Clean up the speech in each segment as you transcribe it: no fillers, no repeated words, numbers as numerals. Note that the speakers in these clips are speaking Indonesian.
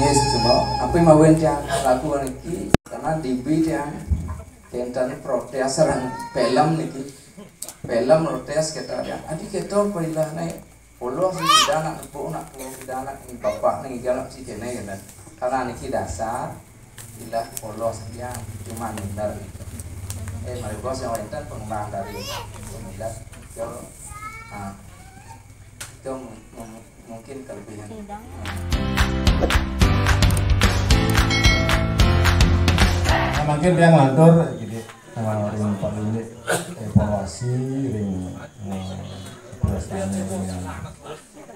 Yes, cuma apa mau yang lakukan ini karena dibi yang kentan protes serang film niki film protes kita ya adik kita pernah naik polo sih tidak nak pun nak pun tidak nak ini bapak nih jalan sih kena kan karena niki dasar ilah polo saja cuma benar mari bos yang lain pengembangan dari pemilah itu mungkin kelebihan. Makin dia ngelantur gitu, ring Pak Lili evaluasi ring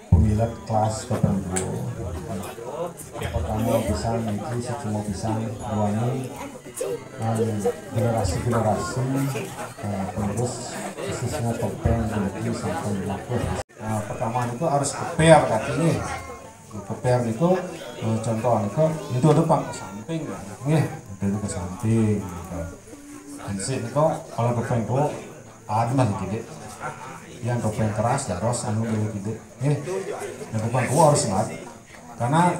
pemilat kelas tertentu. Pertama bisa nanti secuma bisa ruangi generasi penerus khususnya topeng jadi sampai lapor. Nah, pertama itu harus keper kakinya. Keper itu contoh itu ada pak samping nih. Itu ke samping gitu. Itu kalau topeng itu ada masih gede yang topeng keras terus anu dulu gede yang topeng itu harus ngat karena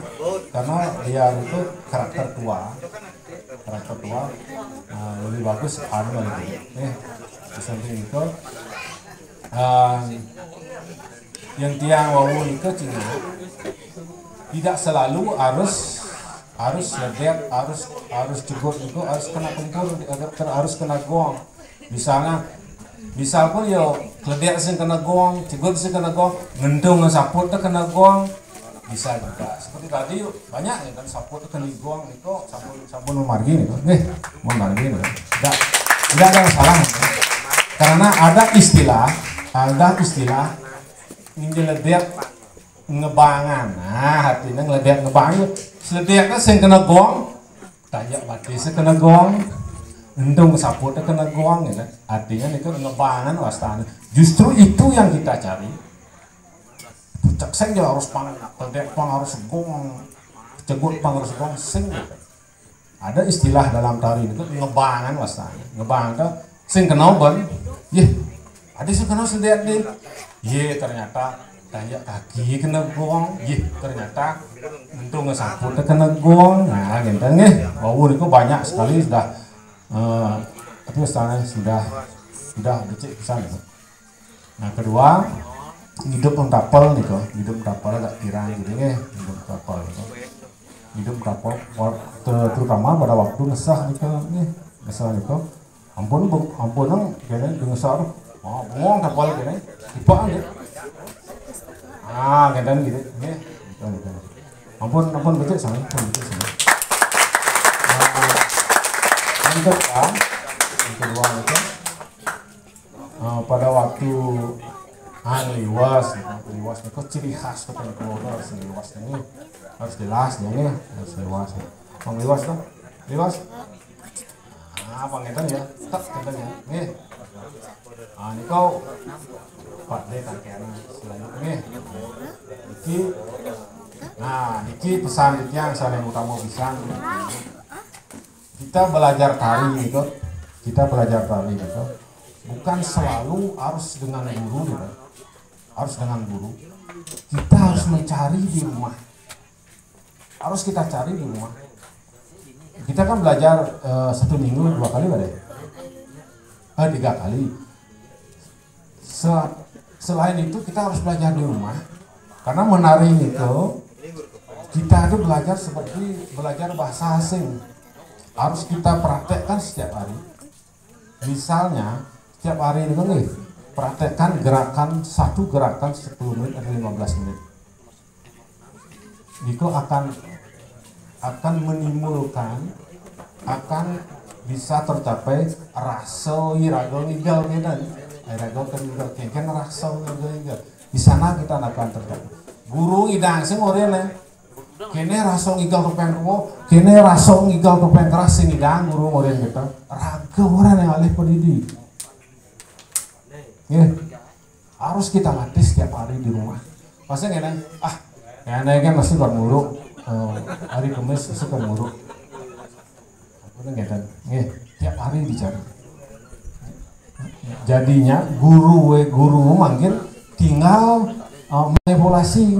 dia itu karakter tua lebih bagus anu lagi gede di samping itu yang tiang wawu itu tidak selalu harus ledek, harus jegot itu harus kena tempur, harus kena gong. Misal pun yo ledek sing kena gong, jegot sing kena gong, ngendung saput tu kena gong, bisa juga. Seperti tadi banyak ya kan saput tu kena gong itu sabun margin itu, mau margin itu, tidak ada masalah. Karena ada istilah ini ledek ngebangan, artinya ngeledek ngebangan. Seledeknya sing kena gong, tanya mati sing kena gong, endung saputnya kena gong, ya kan? Artinya itu ngebangan wastana. Justru itu yang kita cari. Pucak sing ya harus pang, ledek pang harus gong, cegut pang harus gong, sing. Ada istilah dalam tari itu ngebangan wastana. Ngebangan itu sing kena bon, ada sing kena seledek deh, ternyata. Tanya kaki kena gong, ternyata untung ngesaput kena gong, nah gitu nih. Wow, itu banyak sekali sudah, tapi sudah dicek kesana. Nah kedua, hidup mentapel nih kok, hidup mentapel agak kirang gitu nih, hidup mentapel, terutama pada waktu ngesah nih, ampun kayaknya ngesah, bongong tapel kayaknya, tipe nih. Kadang gitu, ampun betul sama. Yang kedua itu pada waktu liwas itu ciri khas tuh keluarga harus liwas ini harus jelas nih harus liwas. Liwas tuh, liwas. Pangetan ya, tak pangetan ya, nih. Ini kau Pak D tangkiran selanjutnya iki pesan yang saya yang utama bisa kita belajar tari gitu bukan selalu harus dengan guru gitu. Kita harus mencari di rumah, harus kita cari di rumah. Kita kan belajar 1 minggu 2 kali ada 3 kali. Selain itu kita harus belajar di rumah karena menari itu kita itu belajar seperti belajar bahasa asing, harus kita praktekkan setiap hari. Misalnya setiap hari itu nih praktekkan satu gerakan 10 menit atau 15 menit itu akan menimbulkan bisa tercapai rasa irago ngigal gitu. Kan rasa di sana kita akan terjadi. Guru idang sing orene kene rasa ngigal topeng rumo, kene rasa ngigal topeng keras sing idang guru orene kita. Raga orang yang alih pendidik. Harus kita latih setiap hari di rumah. Pasti ngene, ngene kan masih bermuruk. Hari Kamis masih bermuruk. Apa ngene? Tiap hari dicari. Jadinya guru manggil tinggal manipulasi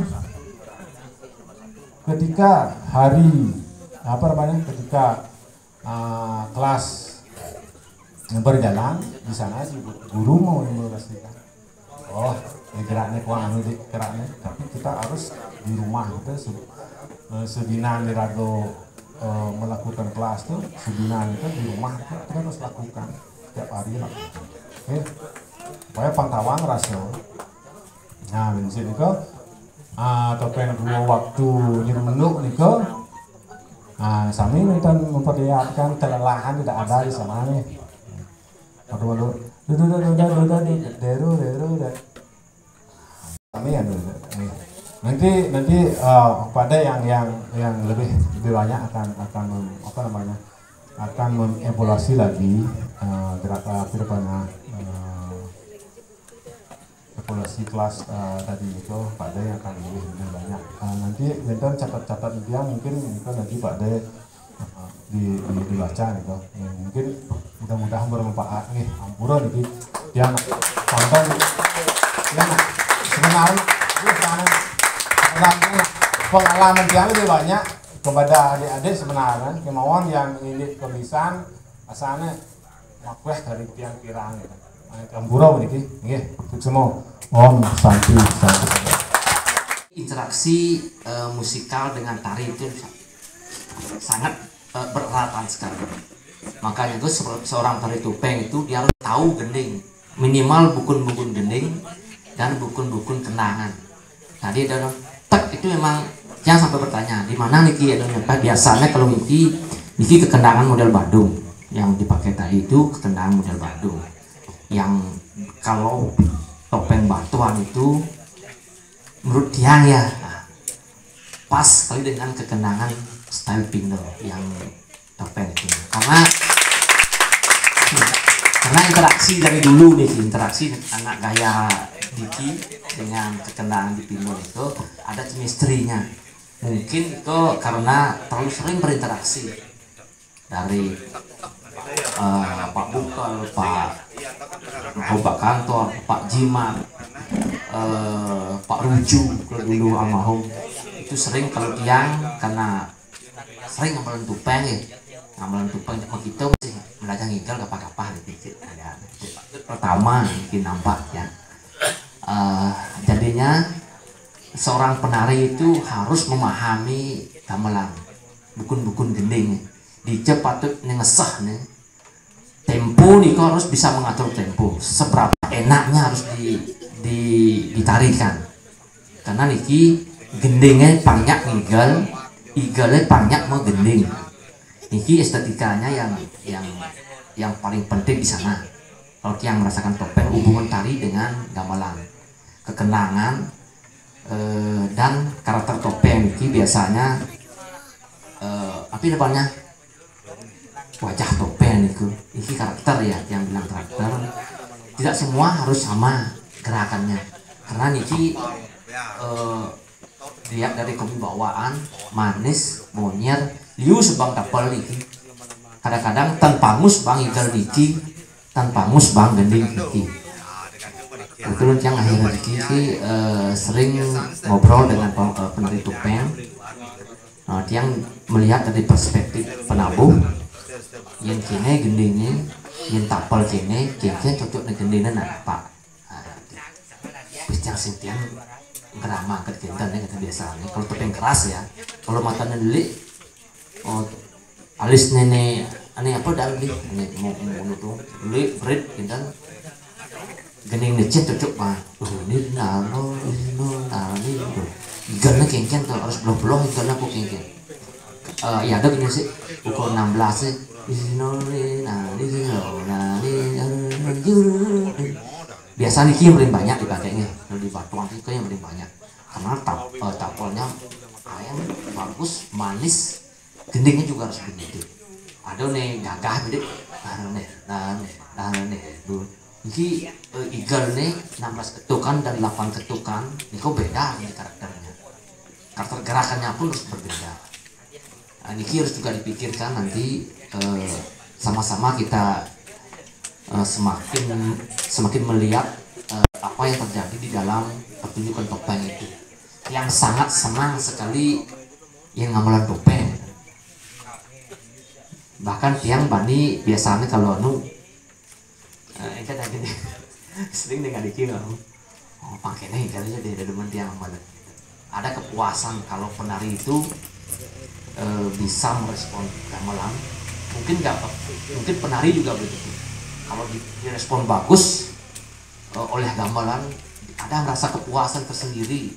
ketika hari ketika kelas berjalan di sana si guru mau memastikan, oh ini geraknya kurang anu geraknya, tapi kita harus di rumah kita sedina nirago melakukan kelas tuh sedina itu di rumah kita harus lakukan setiap hari lah. Oke, supaya pantauan rasa. Nah, bensin itu topeng dua waktu nyermenuk niko. Sami minta memperlihatkan kelelahan tidak ada di sana nih. Aduh, kami ya nanti pada yang lebih banyak akan mengevaluasi lagi gerakan kedepannya evaluasi kelas tadi itu pada yang akan lebih banyak nanti bentar catat dia mungkin nanti pada dibaca gitu mungkin mudah-mudahan bermanfaat nih ampura nih yang tonton yang sebenarnya pengalaman dia lebih banyak kepada adik-adik sebenarnya kemauan yang ini kebiasaan asalnya makweh dari tiang pirang gitu ampura nih semua om santi interaksi musikal dengan tari itu sangat bereratan sekali. Makanya itu seorang tari topeng itu dia harus tahu gending, minimal bukun-bukun gending dan bukun-bukun kenangan. Tadi ada tek itu memang jangan sampai bertanya di mana niki ada biasanya kalau niki kekendangan model Badung yang dipakai tadi itu kekendangan model Badung. Yang kalau topeng batuan itu menurut dia ya pas sekali dengan kekenangan style Pindo yang topeng itu karena interaksi dari dulu nih interaksi anak gaya Diki dengan kekenangan di Pindo itu ada chemistry-nya mungkin itu karena terlalu sering berinteraksi dari Pak Bukal, Pak Kantor, Pak Jimat, Pak Ruju dulu almarhum itu sering kalau tiang karena sering ngamalan tupeng ya ngamalan tupeng begitu masih belajar ngigel apa-apa gitu ya pertama mungkin nampak ya jadinya seorang penari itu harus memahami gamelan bukun-bukun gending dicepatut ngesah nih tempo nih kok harus bisa mengatur tempo seberapa enaknya harus ditarikan karena niki gendingnya banyak ngigel igalnya banyak mau gending niki estetikanya yang paling penting di sana kalau yang merasakan topeng hubungan tari dengan gamelan kekenangan dan karakter topeng niki biasanya apa depannya wajah topeng itu ini karakter ya yang bilang karakter tidak semua harus sama gerakannya karena niki lihat dari kewibawaan manis monyer liu sebang kapal niki kadang-kadang tanpa mus bang igal niki tanpa mus bang gending niki kebetulan yang akhirnya niki sering ngobrol dengan penari topeng yang melihat dari perspektif penabuh yang kene gendingnya yang tapal kene cocok dengan gendingnya nak pak yang sintian ngerama ke gendangnya kata biasanya kalau topeng keras ya kalau mata nelik alis nenek aneh apa dah li mau tuh li berit gendang gending necet cocok pak ini nalo ini ikannya kengken tuh harus beloh-beloh ikannya aku kengken ya ada gini sih pukul 16 sih biasa niki yang paling banyak dipakainya kalau di batuan itu yang paling banyak karena tapolnya ayam bagus manis gendingnya juga harus begitu ada nih gagah gede nih dulu niki igal nih 16 ketukan dan 8 ketukan ini kok beda nih karakternya karakter gerakannya pun harus berbeda niki harus juga dipikirkan nanti sama-sama kita semakin melihat apa yang terjadi di dalam pertunjukan topeng itu yang sangat senang sekali yang gamelan topeng. Bahkan tiang bani biasanya kalau itu tadi sering dengan dikira pakainya hingga deh demen tiang gamelan. Ada kepuasan kalau penari itu bisa merespon gamelan. Mungkin penari juga begitu. Kalau direspon bagus oleh gamelan, ada merasa kepuasan tersendiri.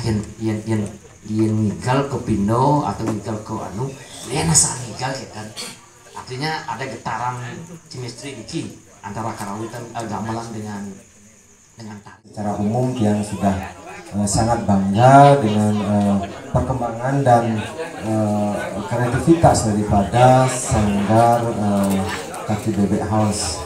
Yang ngigal ke Pindo atau ngigal ke nasa ngigal ya kan. Artinya ada getaran chemistry antara karawitan gamelan dengan tari. Secara umum yang sudah sangat bangga dengan perkembangan dan kreativitas daripada Sanggar Kaki Bebek House.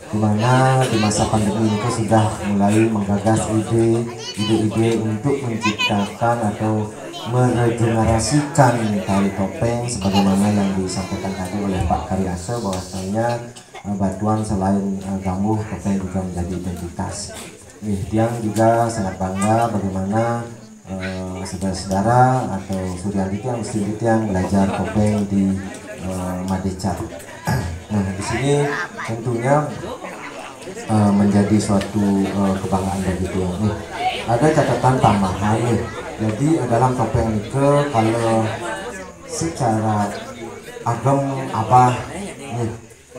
Dimana di masa pandemi ini sudah mulai menggagas ide-ide untuk menciptakan atau meregenerasikan tari topeng sebagaimana yang disampaikan tadi oleh Pak Karyasa, bahwasanya Batuan selain gamuh topeng juga menjadi identitas. Tiang juga sangat bangga bagaimana saudara-saudara atau Suryandi Tiang, Mesti Tiang belajar topeng di Madecar. Nah, di sini tentunya menjadi suatu kebanggaan bagi Tiang. Ada catatan tambahan nih. Jadi dalam topeng itu kalau secara agam abah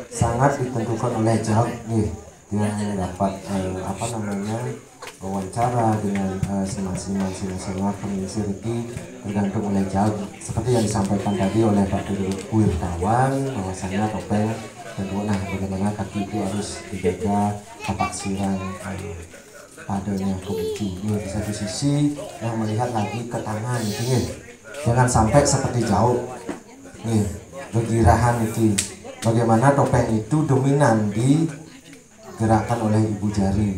sangat ditentukan oleh jawab yang dapat wawancara dengan senior pengisi Riki tergantung oleh jawab, seperti yang disampaikan tadi oleh Pak Wirtawan bahwasanya topeng tentunya bagaimana kaki itu harus dijaga tapak sirang padanya kebuci. Di satu sisi yang melihat lagi ke tangan jangan sampai seperti jauh begirahan itu. Bagaimana topeng itu dominan digerakkan oleh ibu jari,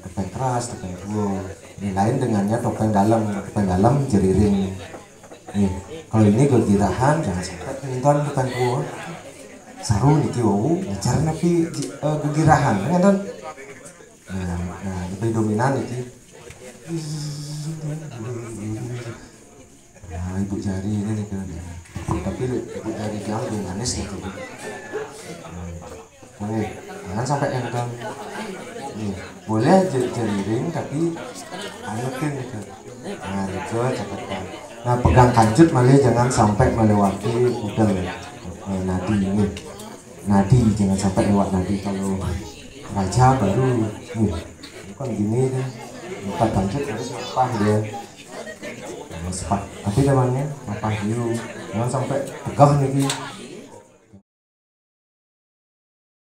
topeng keras, topeng tua. Lain dengannya topeng dalam jeriring. Kalau ini gegirahan jangan sampai penonton topeng tua. Saru niki wau, cara napi gegirahan, kan? Nah, lebih dominan itu. Nah, ibu jari ini nih kan. Tapi ibu jari dia lebih manis gitu. Jangan sampai yang kan. Boleh jeriring tapi anukin gitu. Nah, itu catatan. Nah, pegang kancut malah jangan sampai melewati udel. Nadi jangan sampai lewat nadi. Kalau raja baru bukan gini kan. Empat kancut harus apa dia. Sepat, tapi namanya apa hiu, jangan sampai pegah nih.